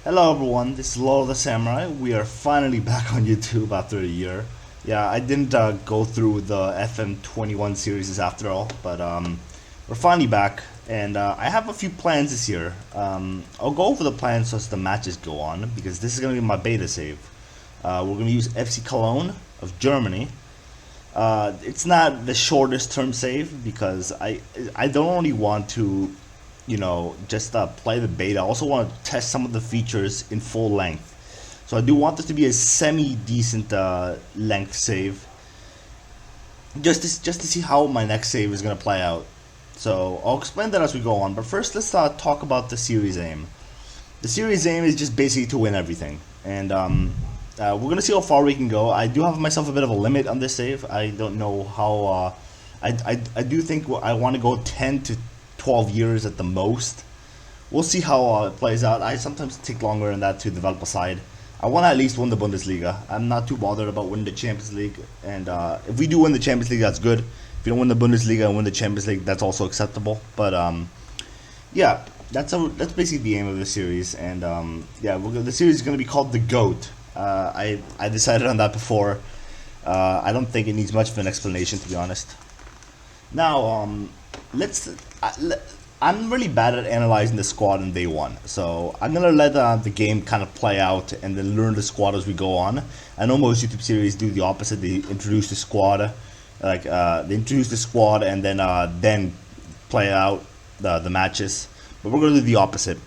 Hello everyone, this is Lolo the Samurai. We are finally back on YouTube after a year. Yeah, I didn't go through the FM21 series after all, but we're finally back, and I have a few plans this year. I'll go over the plans as the matches go on, because this is going to be my beta save. We're going to use FC Koln of Germany. It's not the shortest term save, because I don't only want to just play the beta. I also want to test some of the features in full length. So I do want this to be a semi-decent length save, just to see how my next save is going to play out. So I'll explain that as we go on. But first, let's talk about the series aim. The series aim is just basically to win everything, and we're going to see how far we can go. I do have myself a bit of a limit on this save. I don't know how. I do think I want to go 10 to 12 years at the most. We'll see how it plays out. I sometimes take longer than that to develop a side. I want to at least win the Bundesliga. I'm not too bothered about winning the Champions League, and if we do win the Champions League, that's good. If we don't win the Bundesliga and win the Champions League, that's also acceptable. But yeah, that's basically the aim of the series, and yeah, the series is going to be called the G.O.A.T. I decided on that before. I don't think it needs much of an explanation, to be honest. Now, I'm really bad at analyzing the squad in day one, so I'm gonna let the game kind of play out and then learn the squad as we go on. I know most YouTube series do the opposite. They introduce the squad, and then play out the matches. But we're gonna do the opposite.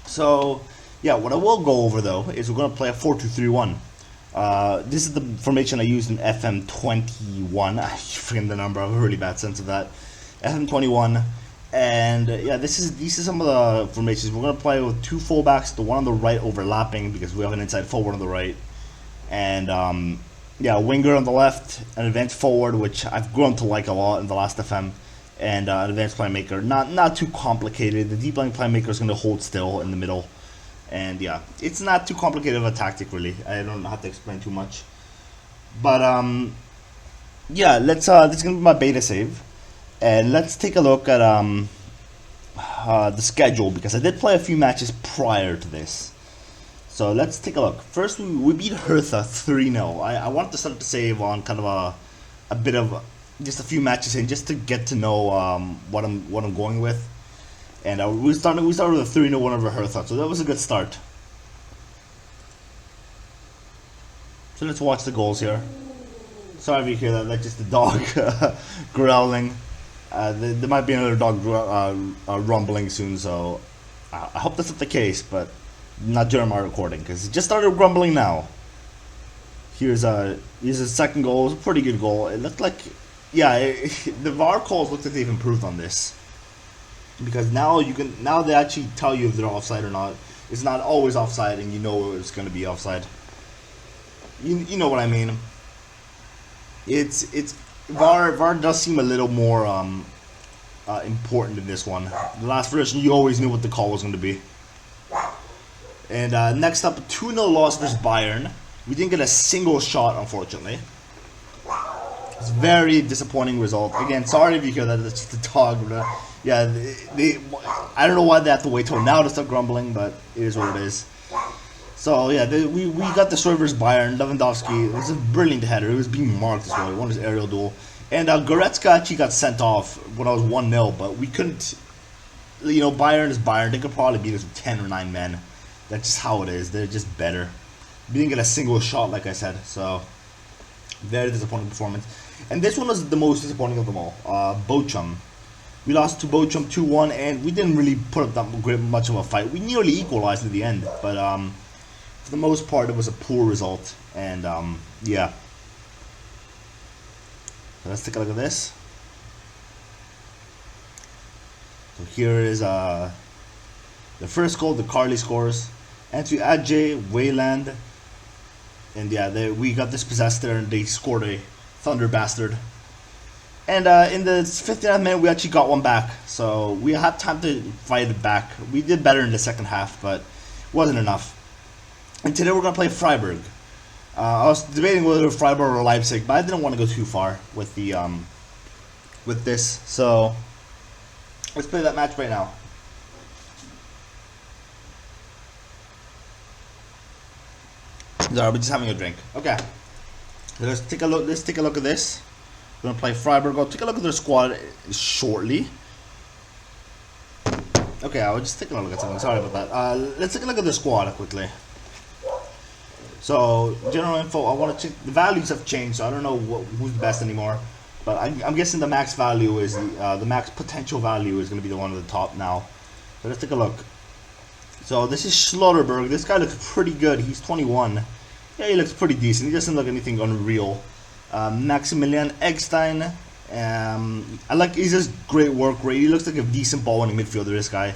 So yeah, what I will go over though is we're gonna play a 4-2-3-1. This is the formation I used in FM21. I forget the number. I have a really bad sense of that. FM21, and yeah, these are some of the formations. We're gonna play with two fullbacks, the one on the right overlapping because we have an inside forward on the right, and yeah, a winger on the left, an advanced forward, which I've grown to like a lot in the last FM, and an advanced playmaker. Not too complicated. The deep line playmaker is gonna hold still in the middle. And yeah, it's not too complicated of a tactic, really. I don't have to explain too much. But yeah, this is gonna be my beta save, and let's take a look at the schedule, because I did play a few matches prior to this. So let's take a look. First, we beat Hertha 3-0. I wanted to start the save on kind of a bit of just a few matches in, just to get to know what I'm going with. And we started with a 3-0 win over Hertha, so that was a good start. So let's watch the goals here. Sorry if you hear that, that's just the dog growling. There might be another dog rumbling soon, so I hope that's not the case, but not during my recording, because it just started grumbling now. Here's a second goal. It was a pretty good goal. It looked like, yeah, the VAR calls looked like they've improved on this. Because now they actually tell you if they're offside or not. It's not always offside, and you know it's going to be offside. You know what I mean. It's VAR does seem a little more important in this one. The last version, you always knew what the call was going to be. And next up, a 2-0 loss versus Bayern. We didn't get a single shot, unfortunately. It's a very disappointing result. Again, sorry if you hear that. It's just the dog. Yeah, I don't know why they have to wait till now to start grumbling, but it is what it is. So yeah, we got the servers Bayern. Lewandowski, it was a brilliant header. It was being marked as well. He won his aerial duel. And Goretzka actually got sent off when I was 1-0, but we couldn't. Bayern is Bayern. They could probably beat us with 10 or 9 men. That's just how it is. They're just better. We didn't get a single shot, like I said. So very disappointing performance. And this one was the most disappointing of them all. Bochum. We lost to Bochum 2-1, and we didn't really put up that much of a fight. We nearly equalized at the end, but for the most part, it was a poor result. And yeah. So let's take a look at this. So here is the first goal. The Carly scores, and to Ajay Wayland, and yeah, we got this possessed there, and they scored a thunder bastard. And in the 59th minute, we actually got one back. So we had time to fight it back. We did better in the second half, but it wasn't enough. And today we're going to play Freiburg. I was debating whether Freiburg or Leipzig, but I didn't want to go too far with this. So let's play that match right now. Sorry, we're just having a drink. Okay. Let's take a look. Let's take a look at this. We're gonna play Freiburg. I'll take a look at their squad shortly. Okay, I was just taking a look at something. Sorry about that. Let's take a look at their squad quickly. So, general info. I want to check. The values have changed, so I don't know who's the best anymore. But I'm guessing the max value is the max potential value is going to be the one at the top now. So let's take a look. So this is Schlotterberg. This guy looks pretty good. He's 21. Yeah, he looks pretty decent. He doesn't look anything unreal. Maximilian Eggstein. He's just great work rate. He looks like a decent ball-winning midfielder, this guy.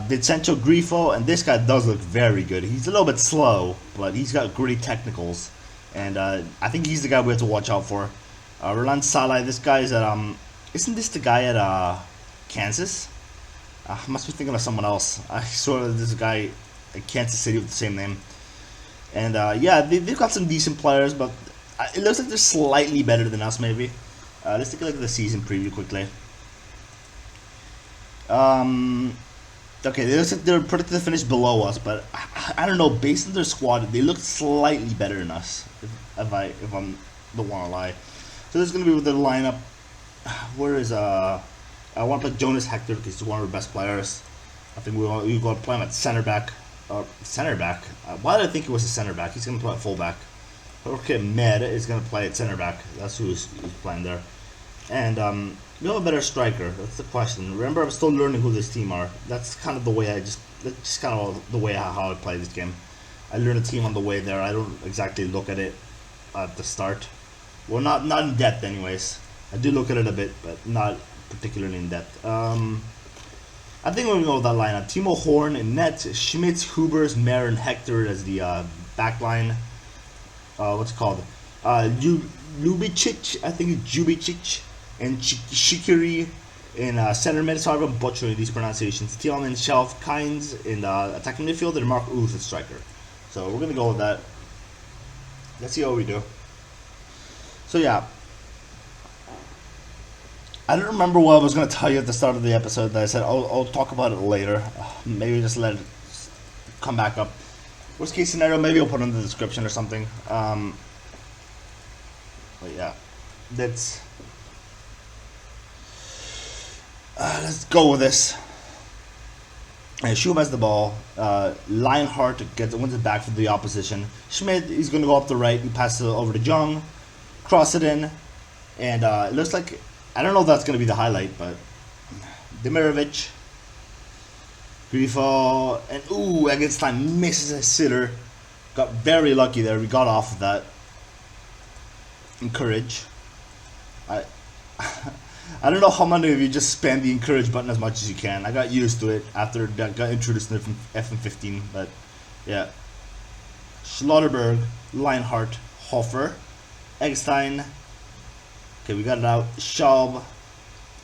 Vincenzo Grifo, and this guy does look very good. He's a little bit slow, but he's got great technicals. And I think he's the guy we have to watch out for. Roland Salai, this guy is at, isn't this the guy at Kansas? I must be thinking of someone else. I saw this guy at Kansas City with the same name. And yeah, they've got some decent players, but it looks like they're slightly better than us, maybe. Let's take a look at the season preview quickly. Okay, they look like they're predicted to finish below us, but I don't know. Based on their squad, they look slightly better than us. If I'm the one to lie. So this is gonna be with the lineup. Where is I want to play Jonas Hector because he's one of our best players. I think we're going to play him at center back. Center back. Why did I think he was a center back? He's gonna play at full back. Okay, Med is gonna play at center back. That's who's playing there. And we have a better striker. That's the question. Remember, I'm still learning who this team are. That's kind of the way that's kind of the way how I play this game. I learn a team on the way there. I don't exactly look at it at the start. Well, not in depth, anyways. I do look at it a bit, but not particularly in depth. I think we're gonna go with that lineup: Timo Horn in net, Schmitz, Hubers, Mer, and Hector as the back line. What's it called? Lubicic, I think it's Jubicic, and Shikiri in center mid. Sorry if I'm butchering these pronunciations. Thielman, Shelf, Kynes in attacking midfield, and Mark Uth at striker. So we're gonna go with that. Let's see how we do. So yeah, I don't remember what I was going to tell you at the start of the episode that I said I'll talk about it later. Maybe just let it come back up. Worst case scenario, maybe I'll put it in the description or something. But yeah, let's go with this. Schum has the ball. Lionheart wins it back for the opposition. Schmidt, he's going to go up the right. He passes it over to Jung. Cross it in. And it looks like, I don't know if that's going to be the highlight, but Demirovic, Grifo, and ooh, Eggestein misses a sitter. Got very lucky there. We got off of that. Encourage. I don't know how many of you just spam the encourage button as much as you can. I got used to it after that got introduced in FM15, but yeah. Schlotterberg, Lionheart, Hofer, Eggestein. Okay, we got it out. Schaub.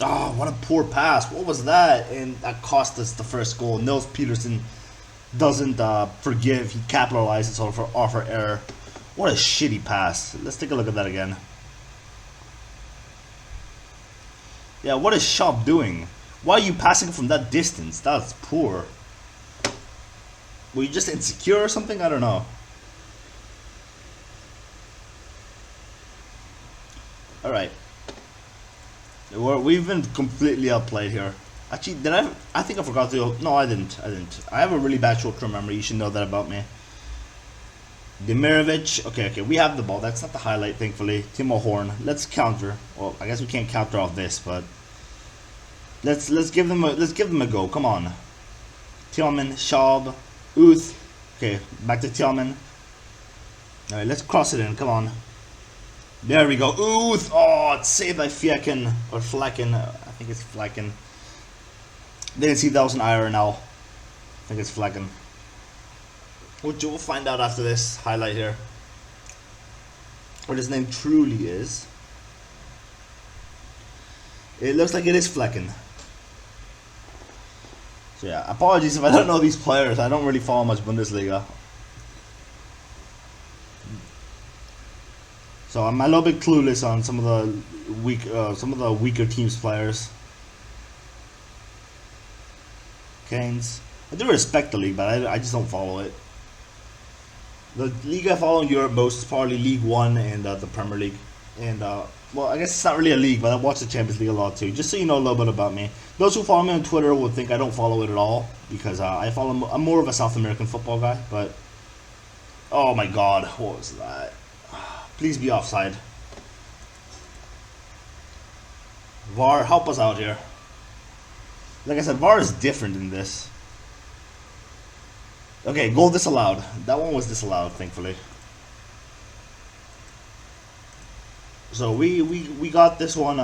Oh, what a poor pass. What was that? And that cost us the first goal. Nils Peterson doesn't forgive. He capitalizes off our error. What a shitty pass. Let's take a look at that again. Yeah, what is Schaub doing? Why are you passing from that distance? That's poor. Were you just insecure or something? I don't know. Alright. We've been completely outplayed here. Actually, I think I forgot to... No, I didn't. I have a really bad short-term memory. You should know that about me. Demirovic. Okay. We have the ball. That's not the highlight, thankfully. Timo Horn. Let's counter. Well, I guess we can't counter off this, but... Let's give them a go. Come on. Thielman, Schaub, Uth. Okay, back to Thielman. Alright, let's cross it in. Come on. There we go. Uth! Oh, it's saved by Flecken. Or Flecken. I think it's Flecken. Didn't see if that was an I or an L. I think it's Flecken. We'll find out after this highlight here. What his name truly is. It looks like it is Flecken. So yeah, apologies if I don't know these players. I don't really follow much Bundesliga. So I'm a little bit clueless on some of the weaker teams' players. Canes. I do respect the league, but I just don't follow it. The league I follow in Europe most is probably League One and the Premier League. And well, I guess it's not really a league, but I watch the Champions League a lot too. Just so you know a little bit about me. Those who follow me on Twitter will think I don't follow it at all because I'm more of a South American football guy. But oh my God, what was that? Please be offside. VAR, help us out here. Like I said, VAR is different in this. Okay, goal disallowed. That one was disallowed, thankfully. So we got this one.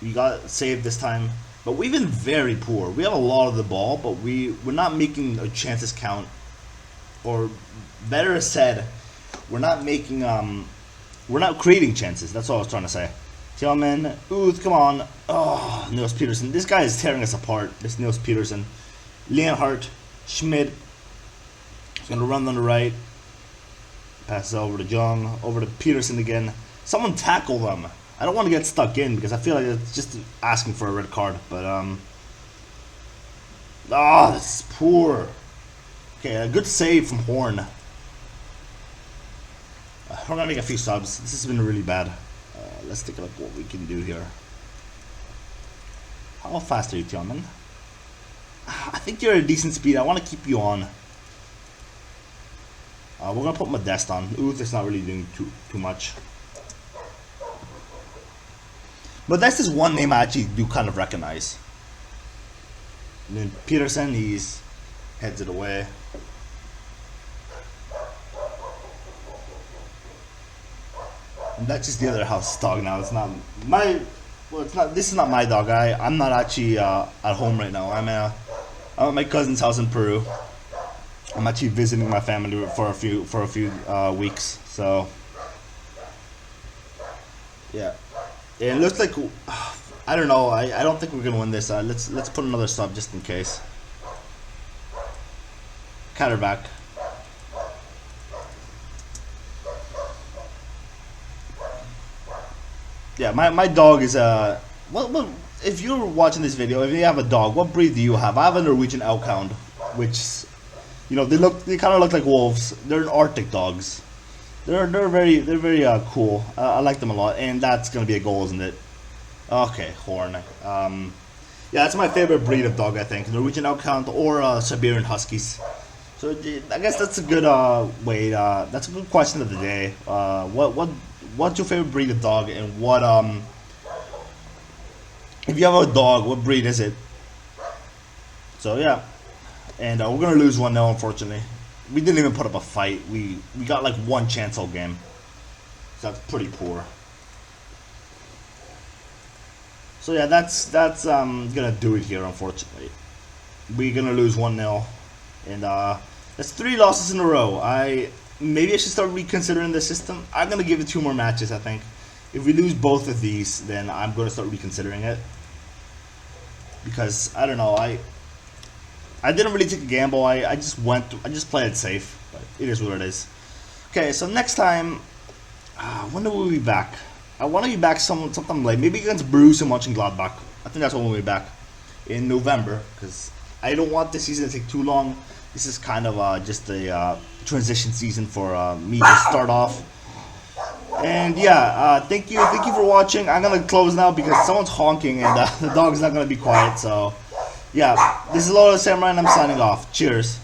We got saved this time, but we've been very poor. We have a lot of the ball, but we're not making our chances count. Or better said, we're not making we're not creating chances. That's all I was trying to say. Tillman, Uth, come on. Oh, Niels Peterson. This guy is tearing us apart. This Niels Peterson. Leonhardt, Schmidt. He's going to run on the right. Pass over to Jung. Over to Peterson again. Someone tackle them. I don't want to get stuck in because I feel like it's just asking for a red card. But, this is poor. Okay, a good save from Horn. We're going to make a few subs. This has been really bad. Let's take a look what we can do here. How fast are you, Tillman? I think you're at a decent speed. I want to keep you on. We're going to put Modest on. Uth is not really doing too much. Modest is one name I actually do kind of recognize. And then Peterson, he's heads it away. And that's just the other house dog now. It's not my. Well, it's not. This is not my dog. I'm not actually at home right now. I'm at my cousin's house in Peru. I'm actually visiting my family for a few weeks. So yeah, it looks like I don't know. I don't think we're gonna win this. Let's put another sub just in case. Counter back. Yeah, my dog is well, if you're watching this video, if you have a dog, what breed do you have? I have a Norwegian Elkhound, which, you know, they kind of look like wolves. They're Arctic dogs. They're very cool. I like them a lot, and that's gonna be a goal, isn't it? Okay, Horn. Yeah, that's my favorite breed of dog. I think Norwegian Elkhound or Siberian Huskies. So I guess that's a good way. That's a good question of the day. What's your favorite breed of dog, and what if you have a dog, what breed is it? So yeah, and we're gonna lose 1-0 unfortunately. We didn't even put up a fight. We got like one chance all game. So that's pretty poor. So yeah, that's gonna do it here unfortunately. We're gonna lose 1-0, and that's 3 losses in a row. Maybe I should start reconsidering the system. I'm going to give it 2 more matches, I think. If we lose both of these, then I'm going to start reconsidering it. Because, I don't know, I didn't really take a gamble. I just played it safe. But it is what it is. Okay, so next time, when will we be back? I want to be back sometime late. Maybe against Borussia Mönchengladbach. I think that's when we'll be back. In November. Because I don't want this season to take too long. This is kind of just a transition season for me to start off. And yeah, thank you for watching. I'm gonna close now because someone's honking and the dog's not gonna be quiet. So yeah, this is Lionel Samurai and I'm signing off. Cheers.